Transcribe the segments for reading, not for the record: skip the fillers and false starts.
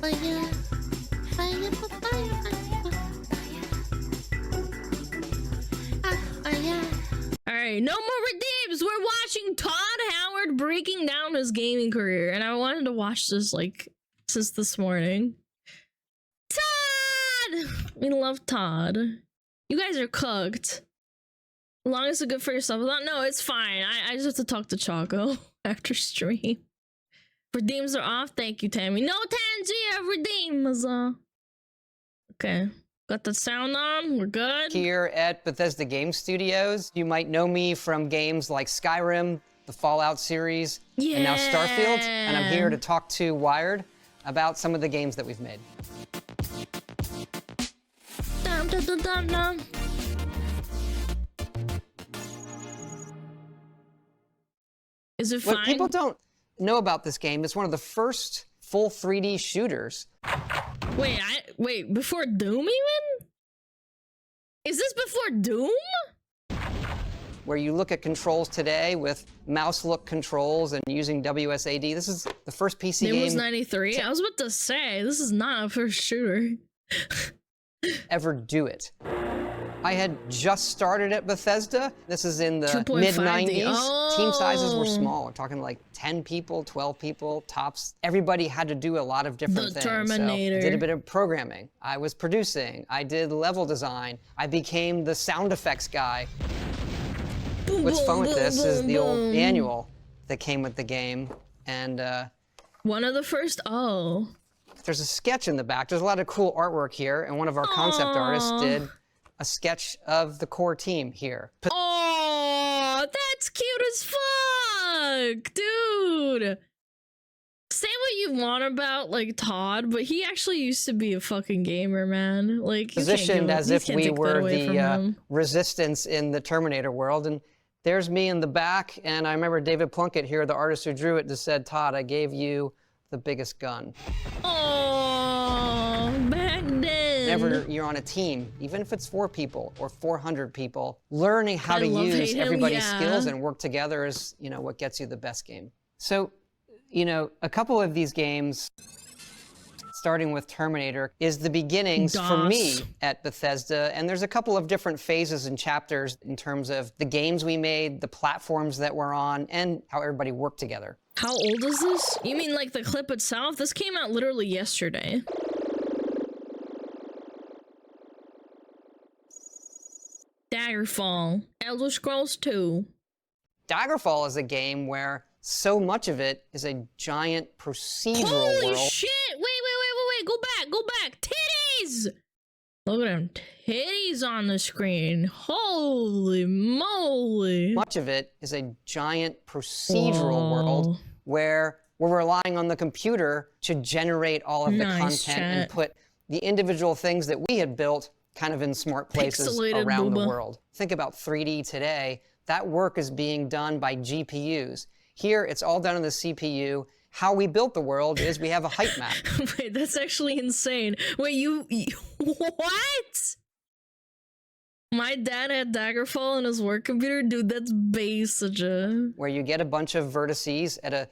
Alright, no more redeems! We're watching Todd Howard breaking down his gaming career, and I wanted to watch this, like, since this morning. Todd! We love Todd. You guys are cooked. As long as it's good for yourself. No, it's fine. I just have to talk to Choco after stream. Redeems are off. Thank you, Tammy. No Tangia redeems. Okay. Got the sound on. We're good. Here at Bethesda Game Studios, you might know me from games like Skyrim, the Fallout series, and now Starfield. And I'm here to talk to Wired about some of the games that we've made. Dum, dum, dum, dum, dum. Is it fine? What people don't know about this game, it's one of the first full 3D shooters. Wait, before Doom even? Is this before Doom? Where you look at controls today with mouse look controls and using WSAD. This is the first PC game. It was 93? I was about to say, this is not a first shooter. Ever do it. I had just started at Bethesda. This is in the mid-90s. Oh. Team sizes were small. We're talking like 10 people, 12 people, tops. Everybody had to do a lot of different things. Terminator. So I did a bit of programming. I was producing. I did level design. I became the sound effects guy. Boom, What's fun with this is the old boom. manual that came with the game. And one of the first, there's a sketch in the back. There's a lot of cool artwork here. And one of our concept artists did a sketch of the core team here. Oh, that's cute as fuck, dude. Say what you want about like Todd, but he actually used to be a fucking gamer, man. Like positioned as if we were the resistance in the Terminator world. And there's me in the back. And I remember David Plunkett here, the artist who drew it, just said, "Todd, I gave you the biggest gun." Oh, back then. Whenever you're on a team, even if it's 4 people or 400 people, learning how to use everybody's skills and work together is, you know, what gets you the best game. So, you know, a couple of these games, starting with Terminator, is the beginnings for me at Bethesda. And there's a couple of different phases and chapters in terms of the games we made, the platforms that we're on, and how everybody worked together. How old is this? You mean like the clip itself? This came out literally yesterday. Daggerfall, Elder Scrolls 2. Daggerfall is a game where so much of it is a giant procedural world. Holy shit! Wait, go back! Titties! Look at them titties on the screen. Holy moly! Much of it is a giant procedural world where we're relying on the computer to generate all of the content and put the individual things that we had built kind of in smart places around the world. Think about 3D today. That work is being done by GPUs. Here, it's all done on the CPU. How we built the world is we have a height map. Wait, that's actually insane. Wait, you what? My dad had Daggerfall on his work computer? Dude, that's base. Where you get a bunch of vertices at a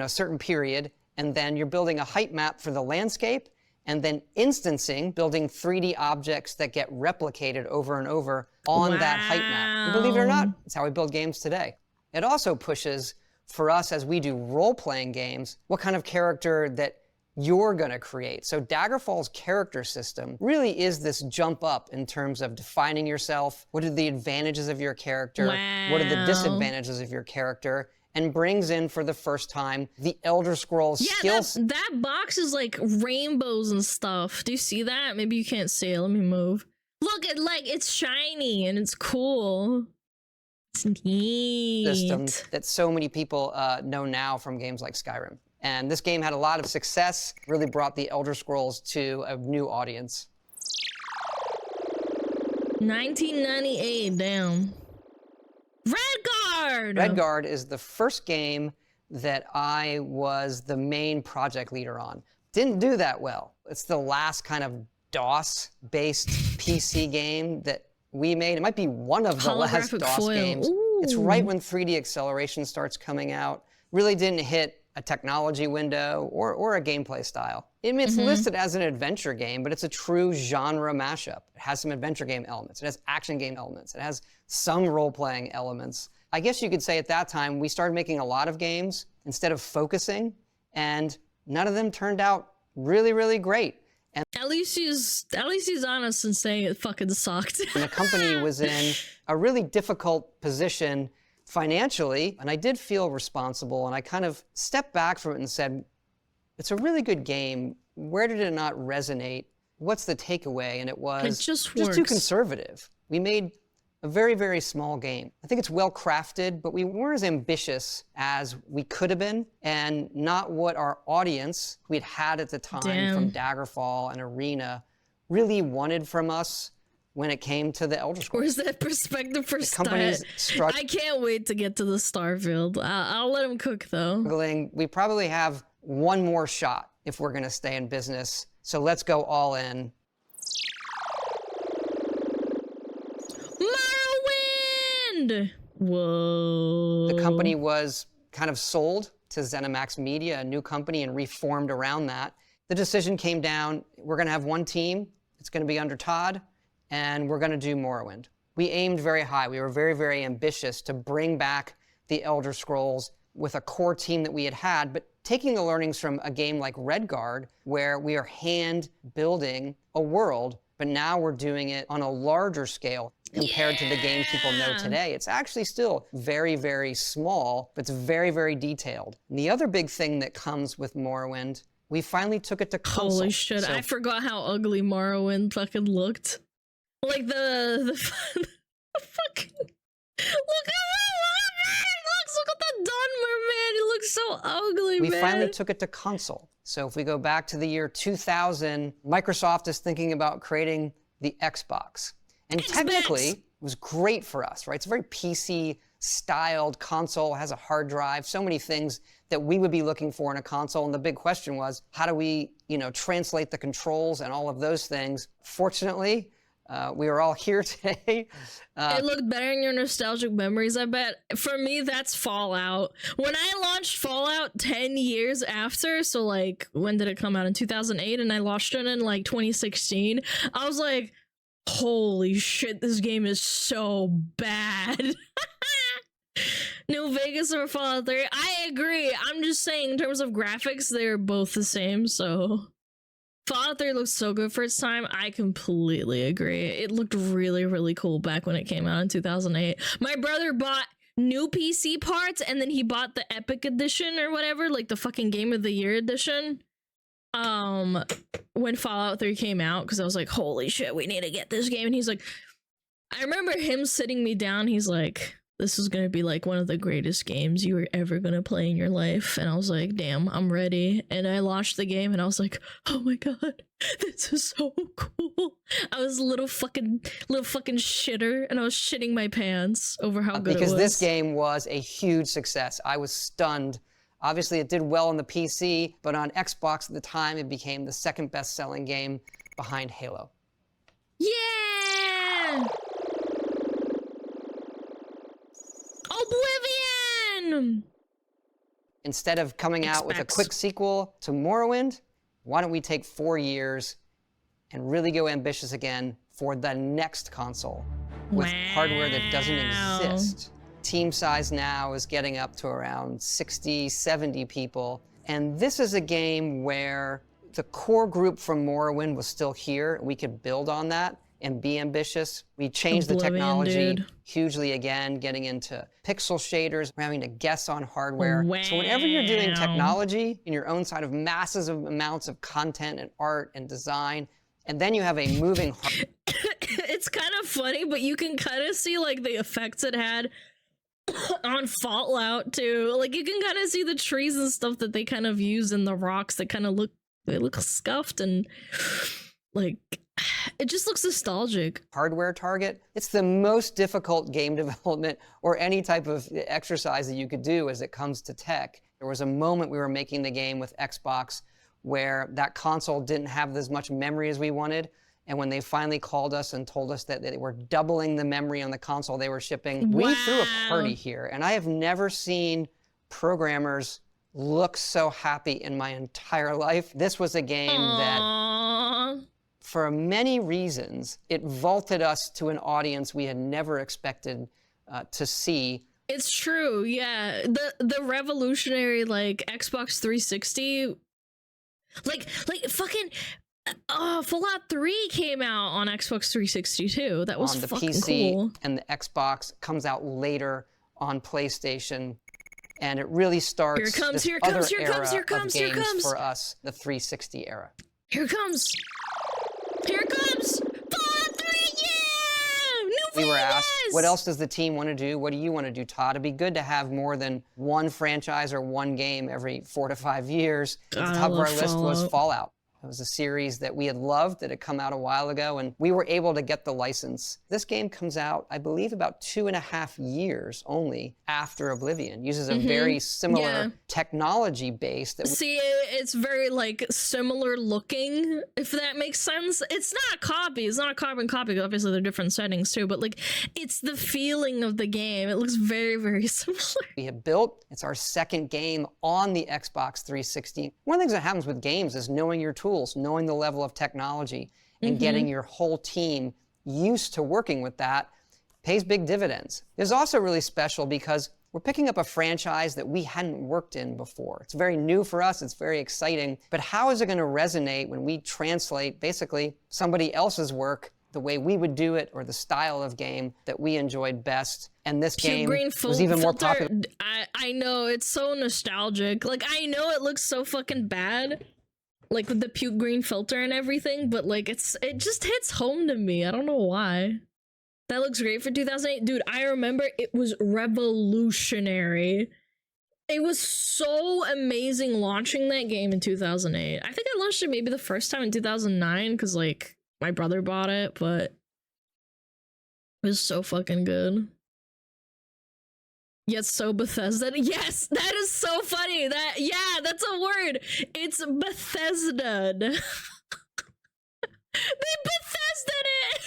certain period, and then you're building a height map for the landscape, and then instancing, building 3D objects that get replicated over and over on that height map. And believe it or not, it's how we build games today. It also pushes, for us as we do role-playing games, what kind of character that you're gonna create. So Daggerfall's character system really is this jump up in terms of defining yourself, what are the advantages of your character, what are the disadvantages of your character, and brings in for the first time the Elder Scrolls skills. That box is like rainbows and stuff. Do you see that? Maybe you can't see it. Let me move. Look, it's shiny and it's cool. It's neat. System that so many people know now from games like Skyrim. And this game had a lot of success, really brought the Elder Scrolls to a new audience. 1998, damn. Redguard! Redguard is the first game that I was the main project leader on. Didn't do that well. It's the last kind of DOS-based PC game that we made. It might be one of the last DOS games. Ooh. It's right when 3D acceleration starts coming out. Really didn't hit a technology window or a gameplay style. It's listed as an adventure game, but it's a true genre mashup. It has some adventure game elements. It has action game elements. It has some role-playing elements. I guess you could say at that time, we started making a lot of games instead of focusing, and none of them turned out really, really great. And At least he's honest in saying it fucking sucked. and the company was in a really difficult position financially, and I did feel responsible, and I kind of stepped back from it and said, it's a really good game. Where did it not resonate? What's the takeaway? And it was just too conservative. We made a very, very small game. I think it's well crafted, but we weren't as ambitious as we could have been, and not what our audience we'd had at the time from Daggerfall and Arena really wanted from us when it came to the Elder Scrolls. Where's that perspective for I can't wait to get to the Starfield. I'll let him cook though. We probably have one more shot if we're gonna stay in business. So let's go all in. Morrowind! Whoa. The company was kind of sold to ZeniMax Media, a new company, and reformed around that. The decision came down, we're gonna have one team, it's gonna be under TODD, and we're gonna do Morrowind. We aimed very high. We were very, very ambitious to bring back the Elder Scrolls with a core team that we had, but taking the learnings from a game like Redguard, where we are hand building a world, but now we're doing it on a larger scale compared to the games people know today. It's actually still very, very small, but it's very, very detailed. And the other big thing that comes with Morrowind, we finally took it to console. Holy shit, I forgot how ugly Morrowind fucking looked. Like the fucking... Look at the Dunmer, man. He looks so ugly, we man. finally took it to console. So if we go back to the year 2000, Microsoft is thinking about creating the Xbox. And technically, it was great for us, right? It's a very PC-styled console, has a hard drive, so many things that we would be looking for in a console. And the big question was, how do we, translate the controls and all of those things? Fortunately, we are all here today. It looked better in your nostalgic memories, I bet. For me, that's Fallout. When I launched Fallout 10 years after, so like, when did it come out? In 2008, and I launched it in like 2016, I was like, holy shit, this game is so bad. New Vegas or Fallout 3? I agree. I'm just saying, in terms of graphics, they're both the same, so... Fallout 3 looks so good for its time. I completely agree. It looked really, really cool back when it came out in 2008. My brother bought new PC parts, and then he bought the Epic Edition or whatever, like the fucking Game of the Year edition, when Fallout 3 came out, because I was like, holy shit, we need to get this game. And he's like, I remember him sitting me down, he's like, this is gonna be like one of the greatest games you were ever gonna play in your life. And I was like, damn, I'm ready. And I launched the game and I was like, oh my god, this is so cool. I was a little fucking shitter, and I was shitting my pants over how good it was. Because this game was a huge success. I was stunned. Obviously it did well on the PC, but on Xbox at the time it became the second best selling game behind Halo. Yeah! Oblivion! Instead of coming out with a quick sequel to Morrowind, why don't we take 4 years and really go ambitious again for the next console with hardware that doesn't exist. Team size now is getting up to around 60, 70 people. And this is a game where the core group from Morrowind was still here. We could build on that and be ambitious. We changed the technology hugely again, getting into pixel shaders, we're having to guess on hardware. So whenever you're doing technology in your own side of massive amounts of content and art and design, and then you have a moving It's kind of funny, but you can kind of see like the effects it had on Fallout too. Like you can kind of see the trees and stuff that they kind of use in the rocks that kind of look scuffed, and like it just looks nostalgic. Hardware target. It's the most difficult game development or any type of exercise that you could do as it comes to tech. There was a moment we were making the game with Xbox where that console didn't have as much memory as we wanted. And when they finally called us and told us that they were doubling the memory on the console they were shipping, we threw a party here. And I have never seen programmers looked so happy in my entire life. This was a game that, for many reasons, it vaulted us to an audience we had never expected to see. It's true, yeah. The revolutionary, like, Xbox 360, like fucking Fallout 3 came out on Xbox 360 too. That was on the fucking PC, cool. and the Xbox comes out later on PlayStation, and it really starts Here comes, this here other comes, here era comes, here of comes, here games comes. for us, the 360 era. Here comes. Here comes. Fallout 3, yeah! New We were asked, Vegas! what else does the team want to do? What do you want to do, Todd? It'd be good to have more than one franchise or one game every 4 to 5 years. At the top of our list was Fallout. It was a series that we had loved, that had come out a while ago, and we were able to get the license. This game comes out, I believe, about 2.5 years only after Oblivion. Uses a very similar technology base. That See, it's very, like, similar looking, if that makes sense. It's not a copy. It's not a carbon copy. Obviously, they're different settings, too. But, like, it's the feeling of the game. It looks very, very similar. We have built. It's our second game on the Xbox 360. One of the things that happens with games is knowing your tools, knowing the level of technology, and getting your whole team used to working with that pays big dividends. It's also really special because we're picking up a franchise that we hadn't worked in before. It's very new for us. It's very exciting. But how is it going to resonate when we translate basically somebody else's work the way we would do it, or the style of game that we enjoyed best? And this game was even more popular. I know, it's so nostalgic. Like, I know it looks so fucking bad, like with the puke green filter and everything, but like it just hits home to me. I don't know why. That looks great for 2008. Dude, I remember it was revolutionary. It was so amazing launching that game in 2008. I think I launched it maybe the first time in 2009 because, like, my brother bought it, but it was so fucking good. Yet so Bethesda. Yes, that is so funny. Yeah, that's a word. It's Bethesda. They Bethesda'd it.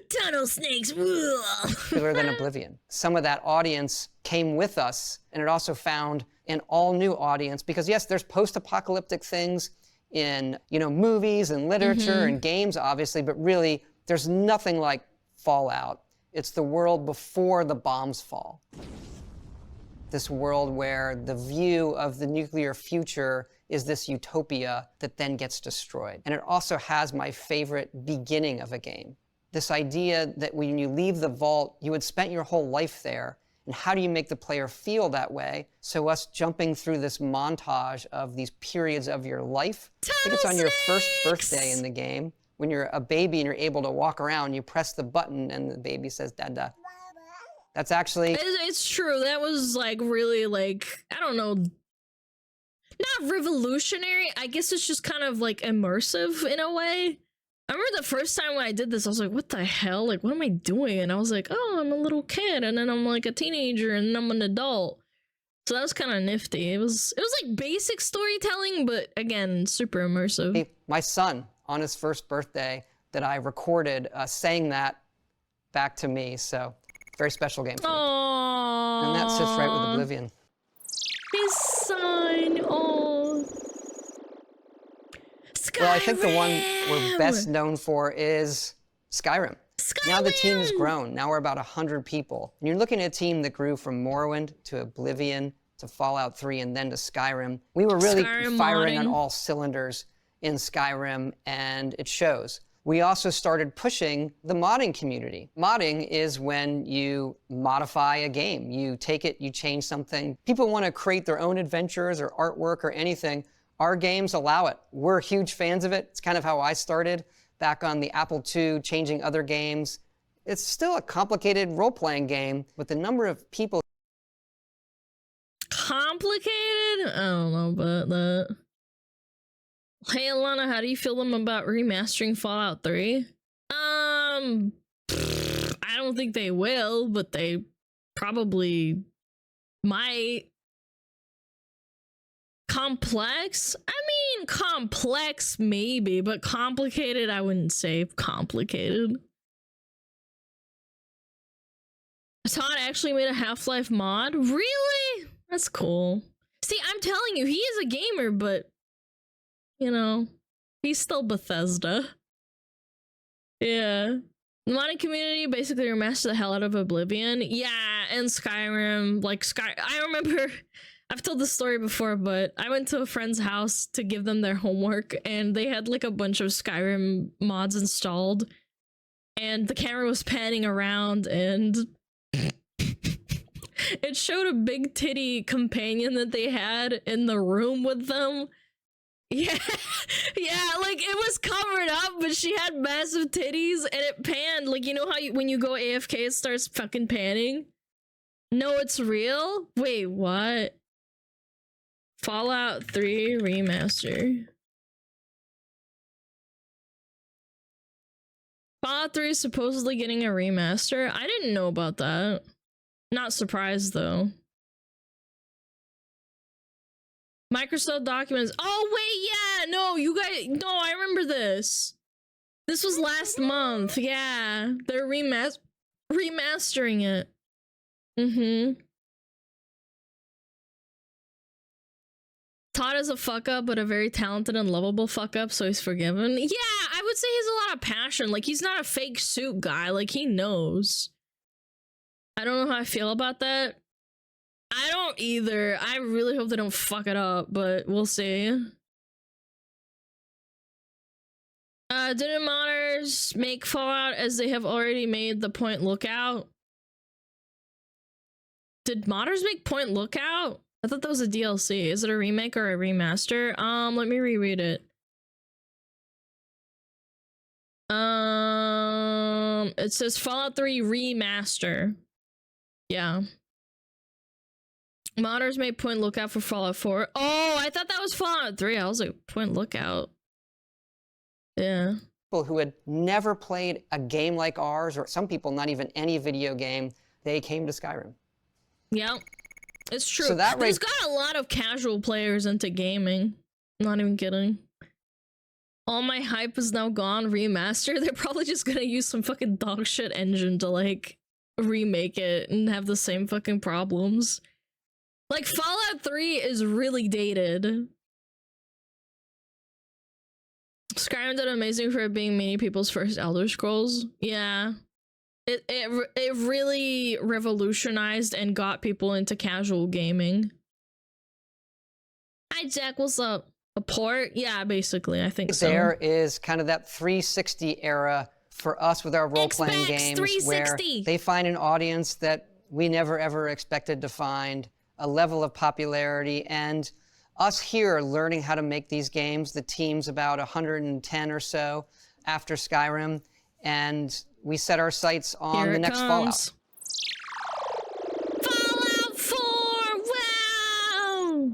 Tunnel snakes. Popular than Oblivion. Some of that audience came with us, and it also found an all-new audience because, yes, there's post-apocalyptic things in, movies and literature and games, obviously, but really, there's nothing like Fallout. It's the world before the bombs fall. This world where the view of the nuclear future is this utopia that then gets destroyed. And it also has my favorite beginning of a game. This idea that when you leave the vault, you had spent your whole life there. And how do you make the player feel that way? So us jumping through this montage of these periods of your life. I think it's on your first birthday in the game. When you're a baby and you're able to walk around, you press the button and the baby says, Dada. That's actually... It's true. That was, like, really, like, I don't know. Not revolutionary. I guess it's just kind of, like, immersive in a way. I remember the first time when I did this, I was like, what the hell? Like, what am I doing? And I was like, oh, I'm a little kid. And then I'm, like, a teenager and I'm an adult. So that was kind of nifty. It was like, basic storytelling, but, again, super immersive. My son, on his first birthday, that I recorded saying that back to me. So, very special game for me. Aww. And that sits right with Oblivion. His son. Oh. Skyrim. Well, I think the one we're best known for is Skyrim. Now the team has grown. Now we're about 100 people. And you're looking at a team that grew from Morrowind to Oblivion to Fallout 3 and then to Skyrim. We were really firing on all cylinders in Skyrim, and it shows. We also started pushing the modding community. Modding is when you modify a game. You take it, you change something. People want to create their own adventures or artwork or anything. Our games allow it. We're huge fans of it. It's kind of how I started back on the Apple II, changing other games. It's still a complicated role-playing game, but the number of people... Complicated? I don't know about that. Hey, Alana, how do you feel about remastering Fallout 3? I don't think they will, but they probably might. Complex? I mean, complex maybe, but complicated, I wouldn't say complicated. Todd actually made a Half-Life mod? Really? That's cool. See, I'm telling you, he is a gamer, but you know, he's still Bethesda. Yeah. The modding community basically remastered the hell out of Oblivion. Yeah, and Skyrim. Like, I remember, I've told this story before, but I went to a friend's house to give them their homework, and they had like a bunch of Skyrim mods installed, and the camera was panning around, and it showed a big titty companion that they had in the room with them. Yeah, yeah, like it was covered up, but she had massive titties and it panned. Like, you know how when you go AFK, it starts fucking panning? No, it's real? Wait, what? Fallout 3 Remaster. Fallout 3 is supposedly getting a remaster. I didn't know about that. Not surprised though. Microsoft documents. Oh wait, yeah, no, you guys, no, I remember this. This was last month. Yeah, they're remastering it. Todd is a fuck up, but a very talented and lovable fuck up, so he's forgiven. Yeah, I would say he has a lot of passion. Like, he's not a fake suit guy. Like, he knows. I don't know how I feel about that. I don't either. I really hope they don't fuck it up, but we'll see. Didn't modders make Fallout as they have already made the Point Lookout? Did modders make Point Lookout? I thought that was a DLC. Is it a remake or a remaster? Let me reread it. It says Fallout 3 Remaster. Yeah. Modders made Point Lookout for Fallout 4. Oh, I thought that was Fallout 3. I was like, Point Lookout. Yeah. People who had never played a game like ours, or some people not even any video game, they came to Skyrim. Yeah, it's true. So that There's got a lot of casual players into gaming. Not even kidding. All my hype is now gone. Remaster. They're probably just gonna use some fucking dog shit engine to like remake it and have the same fucking problems. Like, Fallout 3 is really dated. Skyrim did amazing for it being many people's first Elder Scrolls. Yeah. It really revolutionized and got people into casual gaming. Hi, Jack, what's up? A port? Yeah, basically, I think so. There is kind of that 360 era for us with our role-playing games 360. Where they find an audience that we never ever expected to find, a level of popularity, and us here learning how to make these games. The team's about 110 or so after Skyrim, and we set our sights on the next Fallout. Fallout 4! Wow!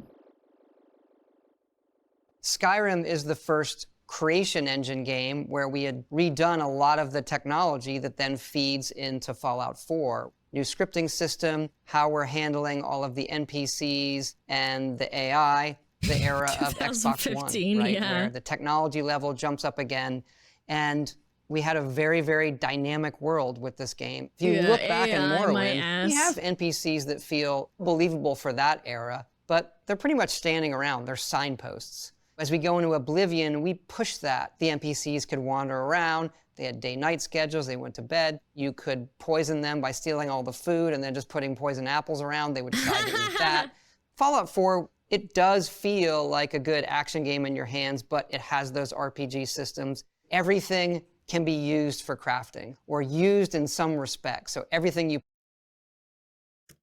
Skyrim is the first creation engine game where we had redone a lot of the technology that then feeds into Fallout 4. New scripting system, how we're handling all of the NPCs and the AI, the era of Xbox One, right? Yeah. Where the technology level jumps up again. And we had a very, very dynamic world with this game. If you look back in Morrowind, we have NPCs that feel believable for that era, but they're pretty much standing around. They're signposts. As we go into Oblivion, we push that. The NPCs could wander around. They had day-night schedules. They went to bed. You could poison them by stealing all the food and then just putting poison apples around. They would decide to eat that. Fallout 4, it does feel like a good action game in your hands, but it has those RPG systems. Everything can be used for crafting or used in some respect. So everything you...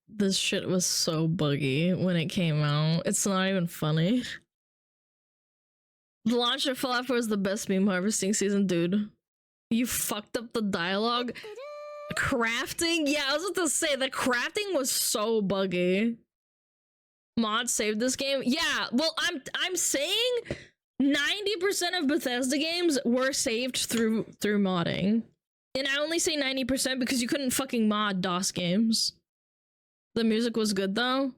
This shit was so buggy when it came out. It's not even funny. The launch of Fallout 4 was the best meme harvesting season, dude. You fucked up the dialogue. Crafting? Yeah, I was about to say, the crafting was so buggy. Mod saved this game? Yeah, well, I'm saying 90% of Bethesda games were saved through modding. And I only say 90% because you couldn't fucking mod DOS games. The music was good, though.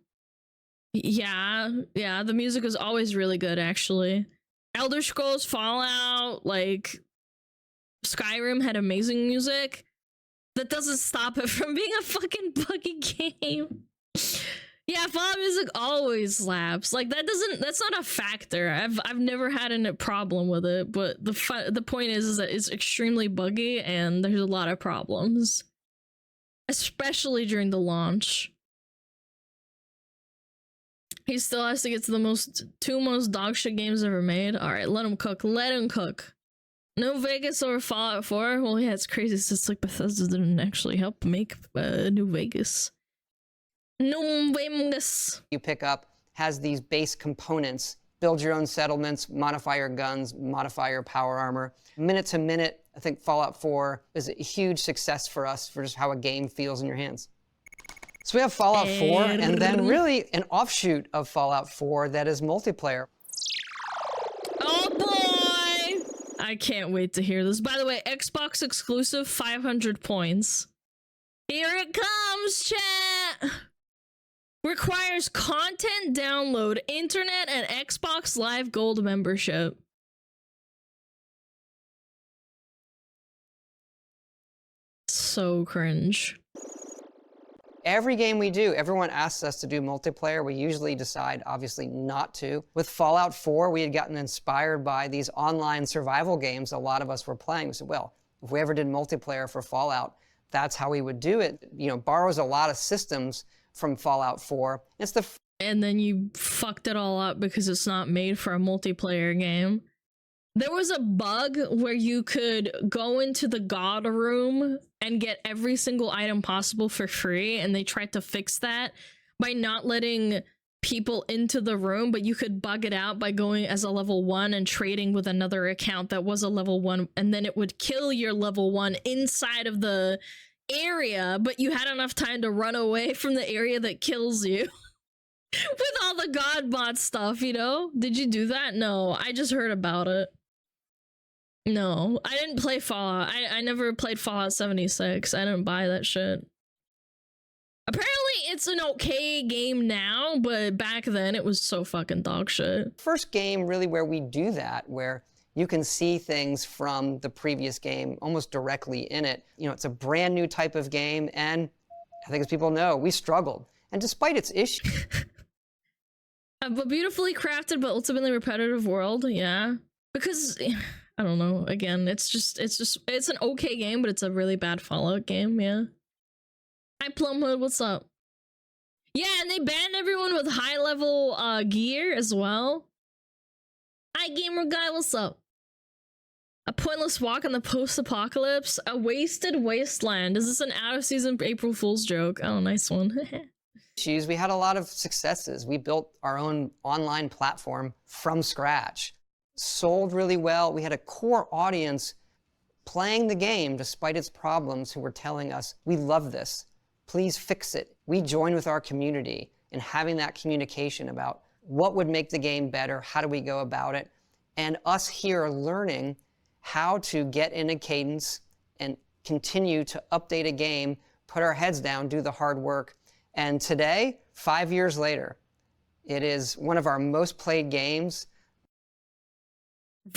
Yeah, the music was always really good, actually. Elder Scrolls, Fallout, like... Skyrim had amazing music. That doesn't stop it from being a fucking buggy game. Yeah, Fallout music always slaps. Like that's not a factor. I've never had a problem with it, but the point is that it's extremely buggy and there's a lot of problems. Especially during the launch. He still has to get to the two most dog shit games ever made. Alright, let him cook. Let him cook. New Vegas over Fallout 4? Well, yeah, it's crazy. It's like Bethesda didn't actually help make New Vegas. New Vegas. You pick up has these base components. Build your own settlements, modify your guns, modify your power armor. Minute to minute, I think Fallout 4 is a huge success for us for just how a game feels in your hands. So we have Fallout 4, and then really an offshoot of Fallout 4 that is multiplayer. Oh boy! I can't wait to hear this. By the way, Xbox exclusive, 500 points. Here it comes, chat! Requires content download, internet, and Xbox Live Gold membership. So cringe. Every game we do, everyone asks us to do multiplayer. We usually decide, obviously, not to. With Fallout 4, we had gotten inspired by these online survival games a lot of us were playing. We said, well, if we ever did multiplayer for Fallout, that's how we would do it. You know, borrows a lot of systems from Fallout 4. It's the and then you fucked it all up because it's not made for a multiplayer game. There was a bug where you could go into the God room and get every single item possible for free, and they tried to fix that by not letting people into the room, but you could bug it out by going as a level 1 and trading with another account that was a level 1, and then it would kill your level 1 inside of the area, but you had enough time to run away from the area that kills you. With all the God bot stuff, you know? Did you do that? No, I just heard about it. No, I didn't play Fallout. I never played Fallout 76. I didn't buy that shit. Apparently, it's an okay game now, but back then it was so fucking dog shit. first game really where we do that, where you can see things from the previous game almost directly in it. You know, it's a brand new type of game, and I think as people know, we struggled. And despite its issues... But beautifully crafted, but ultimately repetitive world, yeah. Because... I don't know, again, it's an okay game, but it's a really bad Fallout game, yeah. Hi Plumhood, what's up? Yeah, and they banned everyone with high level gear as well. Hi gamer guy, what's up? A pointless walk in the post-apocalypse, a wasted wasteland. Is this an out-of-season April Fool's joke? Oh, nice one. We had a lot of successes. We built our own online platform from scratch. Sold really well. We had a core audience playing the game despite its problems who were telling us, we love this, please fix it. We joined with our community in having that communication about what would make the game better, how do we go about it, and us here learning how to get in a cadence and continue to update a game, put our heads down, do the hard work. And today, 5 years later, it is one of our most played games.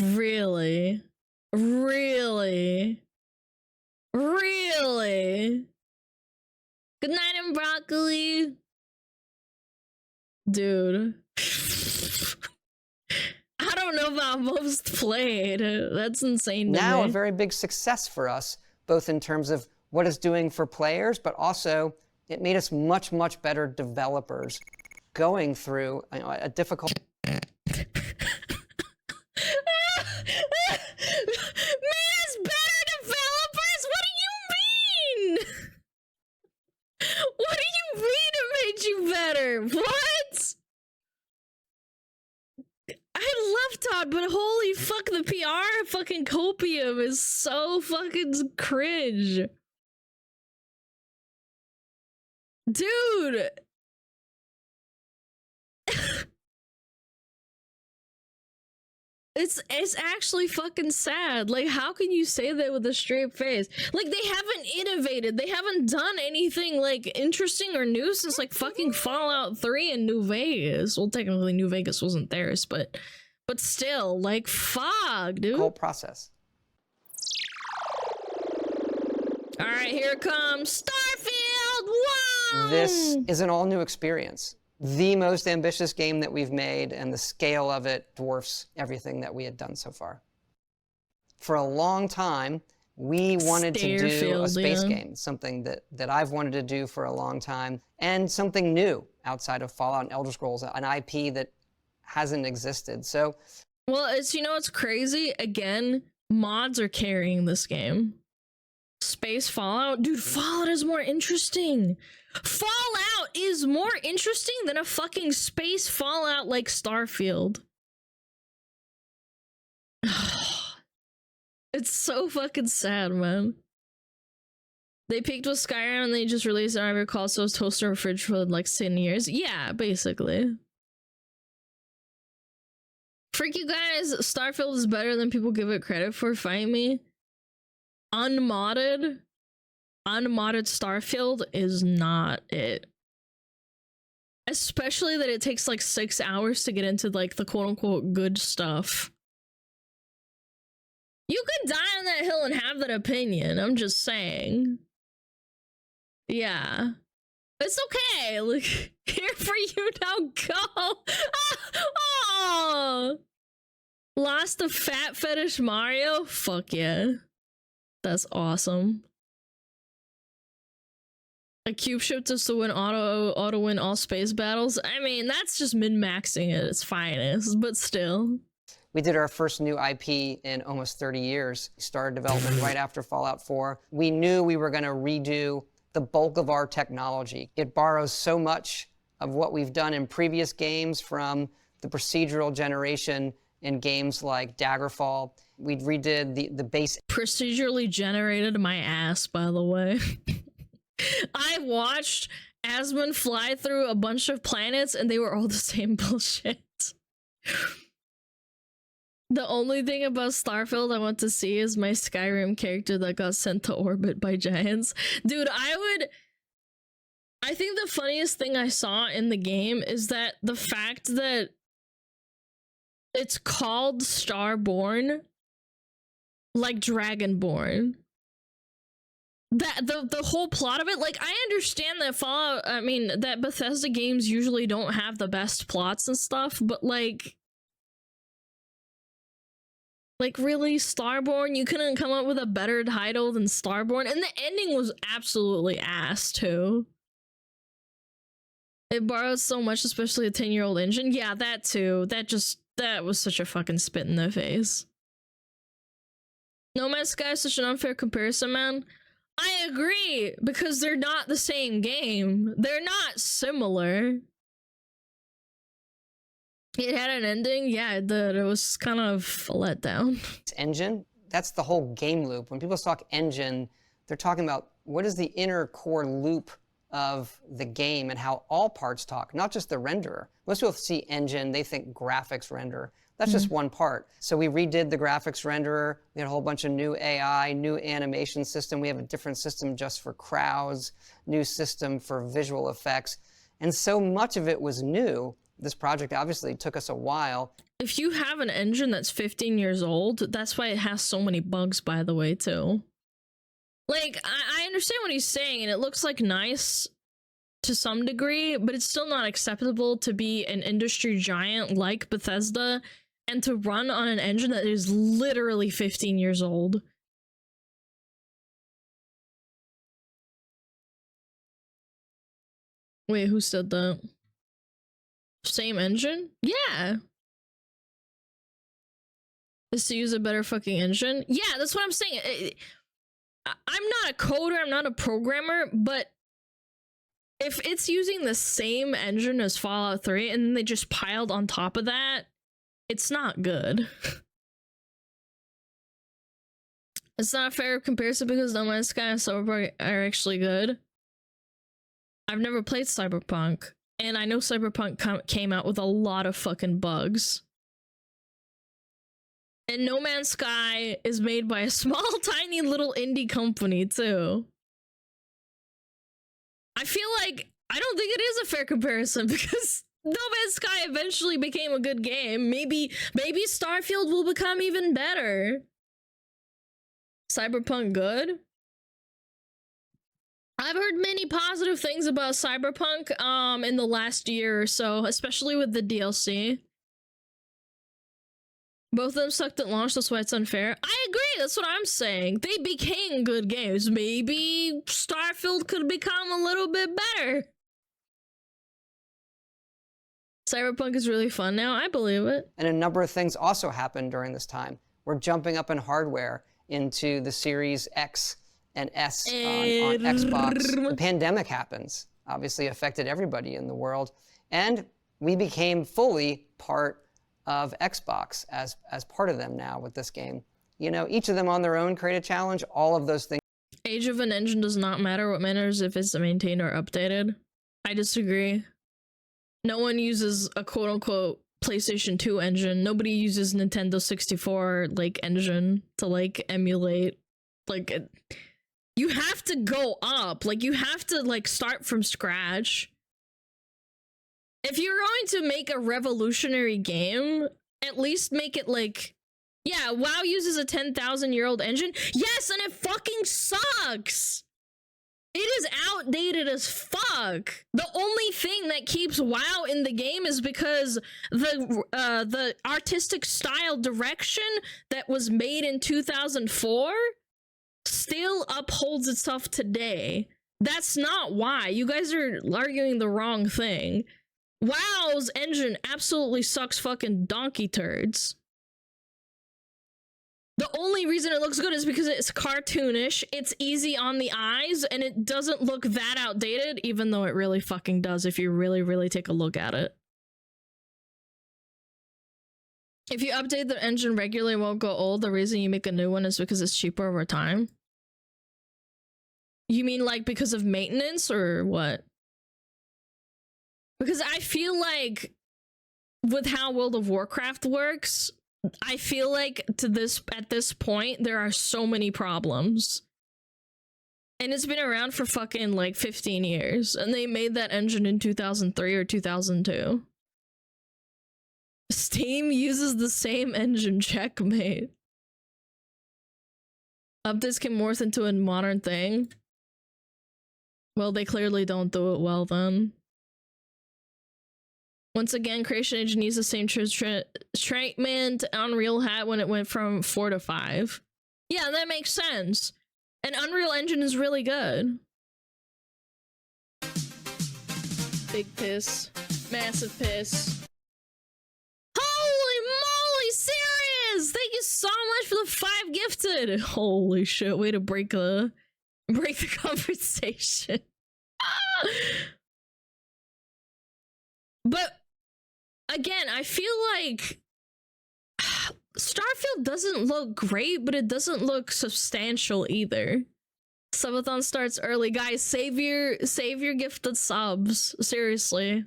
Really? Really? Really? Good night and broccoli. Dude. I don't know about most played. That's insane to Now me. a very big success for us, both in terms of what it's doing for players, but also it made us much, much better developers going through a difficult... What do you mean it made you better? What? I love Todd, but holy fuck, the PR fucking copium is so fucking cringe. Dude. It's actually fucking sad. Like, how can you say that with a straight face? Like, they haven't innovated. They haven't done anything, like, interesting or new since, like, fucking Fallout 3 and New Vegas. Well, technically, New Vegas wasn't theirs, but still, like, fuck, dude. Whole process. All right, here it comes. Starfield! Wow! This is an all-new experience. The most ambitious game that we've made, and the scale of it dwarfs everything that we had done so far. For a long time, we wanted to do a space game, something that I've wanted to do for a long time, and something new outside of Fallout and Elder Scrolls, an IP that hasn't existed. So, well, it's, you know, it's crazy. Again, mods are carrying this game. Space Fallout, dude, Fallout is more interesting. Fallout is more interesting than a fucking space Fallout like Starfield. It's so fucking sad, man. They peaked with Skyrim and they just released it, I recall, so it was toaster and fridge for like 10 years. Yeah, basically. Freak you guys, Starfield is better than people give it credit for, fight me. Unmodded Starfield is not it. Especially that it takes like 6 hours to get into like the quote-unquote good stuff. You could die on that hill and have that opinion, I'm just saying. Yeah. It's okay, like, here for you now, go! Oh! Lost the fat fetish Mario? Fuck yeah. That's awesome. A cube ship just to win auto win all space battles? I mean, that's just min-maxing at its finest, but still. We did our first new IP in almost 30 years. We started development right after Fallout 4. We knew we were going to redo the bulk of our technology. It borrows so much of what we've done in previous games, from the procedural generation in games like Daggerfall. We redid the base. Procedurally generated my ass, by the way. I watched Asmund fly through a bunch of planets and they were all the same bullshit. The only thing about Starfield I want to see is my Skyrim character that got sent to orbit by giants. Dude, I think the funniest thing I saw in the game is that the fact that it's called Starborn, like Dragonborn. That the whole plot of it, like, I understand that Fallout, I mean, that Bethesda games usually don't have the best plots and stuff, but like really, Starborn? You couldn't come up with a better title than Starborn? And the ending was absolutely ass, too. It borrowed so much, especially a 10-year-old engine. Yeah, that too. That was such a fucking spit in the face. No Man's Sky is such an unfair comparison, man. I agree, because they're not the same game. They're not similar. It had an ending, yeah, it did. It was kind of a letdown. Engine, that's the whole game loop. When people talk engine, they're talking about what is the inner core loop of the game and how all parts talk, not just the renderer. Most people see engine, they think graphics renderer. That's just one part. So we redid the graphics renderer. We had a whole bunch of new AI, new animation system. We have a different system just for crowds, new system for visual effects. And so much of it was new. This project obviously took us a while. If you have an engine that's 15 years old, that's why it has so many bugs, by the way, too. Like, I understand what he's saying, and it looks like nice to some degree, but it's still not acceptable to be an industry giant like Bethesda and to run on an engine that is literally 15 years old. Wait, who said that? Same engine? Yeah. Is to use a better fucking engine? Yeah, that's what I'm saying. I'm not a coder, I'm not a programmer, but if it's using the same engine as Fallout 3 and then they just piled on top of that, it's not good. It's not a fair comparison because No Man's Sky and Cyberpunk are actually good. I've never played Cyberpunk, and I know Cyberpunk came out with a lot of fucking bugs. And No Man's Sky is made by a small, tiny little indie company, too. I feel like, I don't think it is a fair comparison because No Man's Sky eventually became a good game. Maybe Starfield will become even better. Cyberpunk good? I've heard many positive things about Cyberpunk in the last year or so, especially with the DLC. Both of them sucked at launch, that's why it's unfair. I agree, that's what I'm saying. They became good games. Maybe Starfield could become a little bit better. Cyberpunk is really fun now, I believe it. And a number of things also happened during this time. We're jumping up in hardware into the Series X and S on Xbox. The pandemic happens, obviously affected everybody in the world. And we became fully part of Xbox as part of them now with this game. You know, each of them on their own create a challenge, all of those things. Age of an engine does not matter. What matters if it's maintained or updated. I disagree. No one uses a quote-unquote PlayStation 2 engine. Nobody uses Nintendo 64 like engine to like emulate. Like you have to go up. Like you have to like start from scratch. If you're going to make a revolutionary game, at least make it like, yeah, WoW uses a 10,000-year-old engine. Yes, and it fucking sucks. It is outdated as fuck. The only thing that keeps WoW in the game is because the artistic style direction that was made in 2004 still upholds itself today. That's not why. You guys are arguing the wrong thing. WoW's engine absolutely sucks fucking donkey turds. The only reason it looks good is because it's cartoonish, it's easy on the eyes, and it doesn't look that outdated, even though it really fucking does if you really, really take a look at it. If you update the engine regularly, it won't go old. The reason you make a new one is because it's cheaper over time. You mean like because of maintenance or what? Because I feel like with how World of Warcraft works, I feel like at this point there are so many problems. And it's been around for fucking like 15 years, and they made that engine in 2003 or 2002. Steam uses the same engine, checkmate. Updates can morph into a modern thing. Well, they clearly don't do it well then. Once again, Creation Engine needs the same treatment Unreal had when it went from 4 to 5. Yeah, that makes sense. And Unreal Engine is really good. Big piss. Massive piss. Holy moly, serious! Thank you so much for the 5 gifted! Holy shit, way to break the conversation. But again, I feel like Starfield doesn't look great, but it doesn't look substantial either. Subathon starts early. Guys, save your gifted subs. Seriously.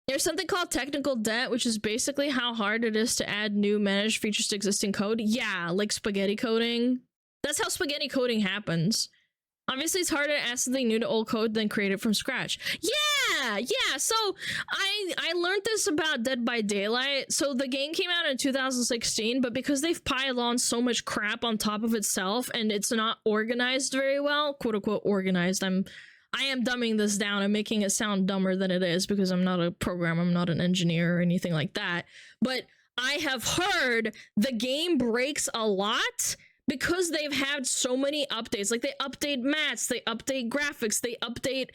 There's something called technical debt, which is basically how hard it is to add new managed features to existing code. Yeah, like spaghetti coding. That's how spaghetti coding happens. Obviously, it's harder to add something new to old code than create it from scratch. Yeah. So I learned this about Dead by Daylight. So the game came out in 2016, but because they've piled on so much crap on top of itself and it's not organized very well, quote unquote organized. I am dumbing this down and making it sound dumber than it is because I'm not a programmer, I'm not an engineer or anything like that. But I have heard the game breaks a lot because they've had so many updates. Like they update mats, they update graphics, they update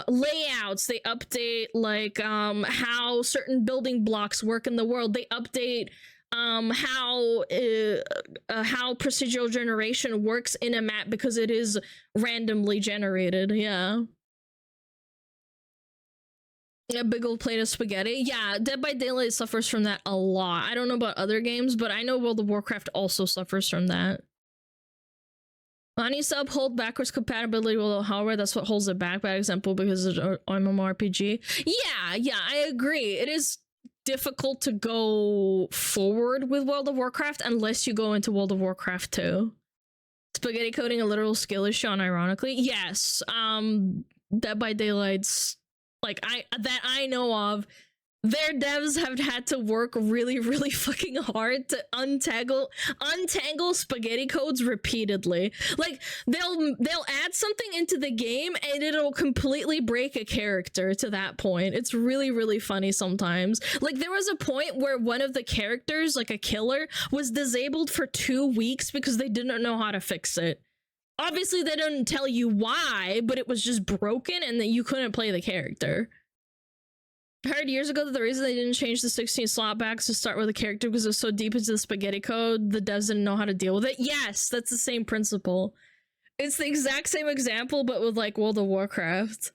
layouts, they update like how certain building blocks work in the world, they update how procedural generation works in a map because it is randomly generated. Yeah, a big old plate of spaghetti. Yeah, Dead by Daylight suffers from that a lot. I don't know about other games, but I know World of Warcraft also suffers from that. It needs to uphold backwards compatibility with the hardware. That's what holds it back. Bad example because it's an MMORPG. Yeah, I agree. It is difficult to go forward with World of Warcraft unless you go into World of Warcraft 2. Spaghetti coding a literal skill issue, unironically. Yes. Dead by Daylight's like I know of their devs have had to work really, really fucking hard to untangle spaghetti codes repeatedly. Like they'll add something into the game and it'll completely break a character to that point. It's really, really funny sometimes. Like there was a point where one of the characters, like a killer, was disabled for 2 weeks because they didn't know how to fix it. Obviously they didn't tell you why, but it was just broken and that you couldn't play the character. I heard years ago that the reason they didn't change the 16 slot backs to start with a character because it was so deep into the spaghetti code, the devs didn't know how to deal with it. Yes, that's the same principle. It's the exact same example, but with like World of Warcraft.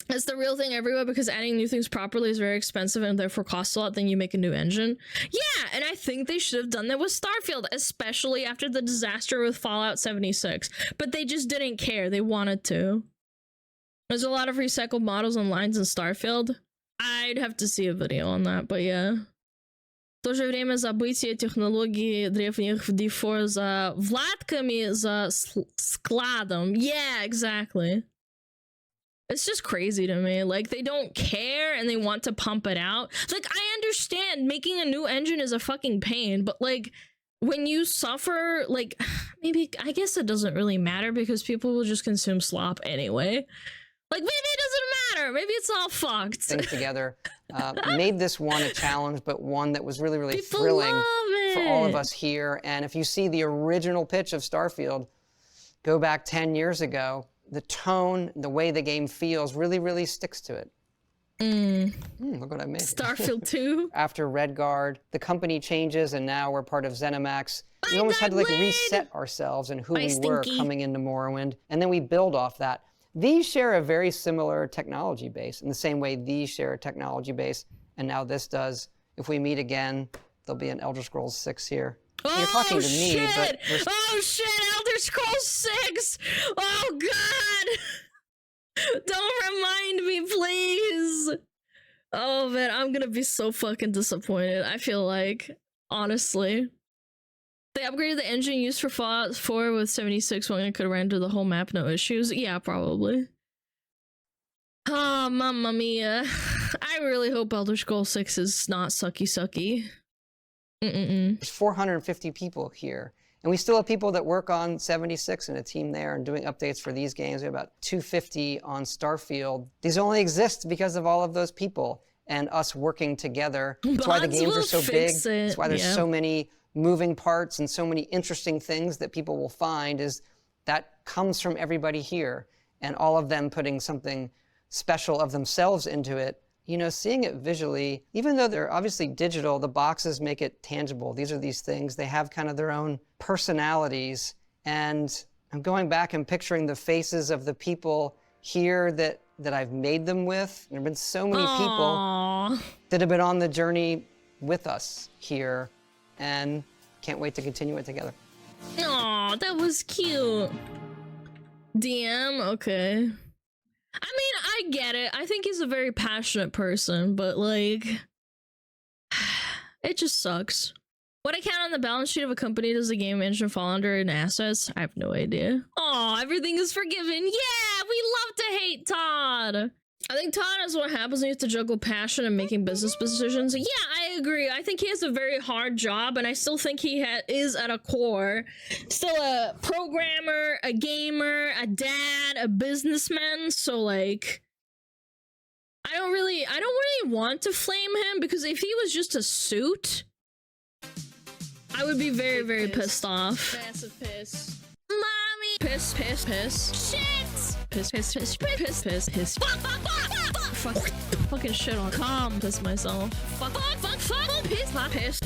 It's the real thing everywhere because adding new things properly is very expensive and therefore costs a lot. Then you make a new engine. Yeah, and I think they should have done that with Starfield, especially after the disaster with Fallout 76. But they just didn't care. They wanted to. There's a lot of recycled models and lines in Starfield. I'd have to see a video on that, but yeah. В то же время забытие технологии древних в D4 за вкладками за складом. Yeah, exactly. It's just crazy to me. Like, they don't care and they want to pump it out. Like, I understand making a new engine is a fucking pain, but like, when you suffer, like, maybe, I guess it doesn't really matter because people will just consume slop anyway. Like, maybe it doesn't matter. Maybe it's all fucked. Things together. Made this one a challenge, but one that was really, really People thrilling love for all of it. us here. And if you see the original pitch of Starfield, go back 10 years ago, the tone, the way the game feels really, really sticks to it. Look what I made. Starfield 2. After Redguard, the company changes and now we're part of ZeniMax. We almost had to like reset ourselves and who we were coming into Morrowind, and then we build off that. These share a very similar technology base in the same way these share a technology base, and now this does. If we meet again, there'll be an Elder Scrolls 6 here. Oh, You're talking to me, but oh shit, Elder Scrolls 6! Oh god! Don't remind me, please! Oh man, I'm gonna be so fucking disappointed, I feel like. Honestly. They upgraded the engine used for Fallout 4 with 76 when it could render the whole map, no issues. Yeah, probably. Oh, mamma mia. I really hope Elder Scrolls 6 is not sucky. There's 450 people here. And we still have people that work on 76 and a team there and doing updates for these games. We have about 250 on Starfield. These only exist because of all of those people and us working together. That's why the games are so big. That's why there's so many moving parts and so many interesting things that people will find is that comes from everybody here and all of them putting something special of themselves into it. You know, seeing it visually, even though they're obviously digital, the boxes make it tangible. These are these things. They have kind of their own personalities. And I'm going back and picturing the faces of the people here that I've made them with. There have been so many people that have been on the journey with us here. And can't wait to continue it together. Aw, that was cute. DM, okay. I mean, I get it. I think he's a very passionate person, but like, it just sucks. What account on the balance sheet of a company does the game engine fall under in assets? I have no idea. Aw, everything is forgiven. Yeah, we love to hate Todd. I think Todd is what happens when you have to juggle passion and making business decisions. Yeah, I agree. I think he has a very hard job, and I still think he is at a core still a programmer, a gamer, a dad, a businessman. So like, I don't really want to flame him because if he was just a suit, I would be very, very pissed off. Massive piss. Mommy! Piss. Shit! Piss. Fuck. Fucking shit on calm. Piss myself. Fuck. Piss. Fuck. Piss.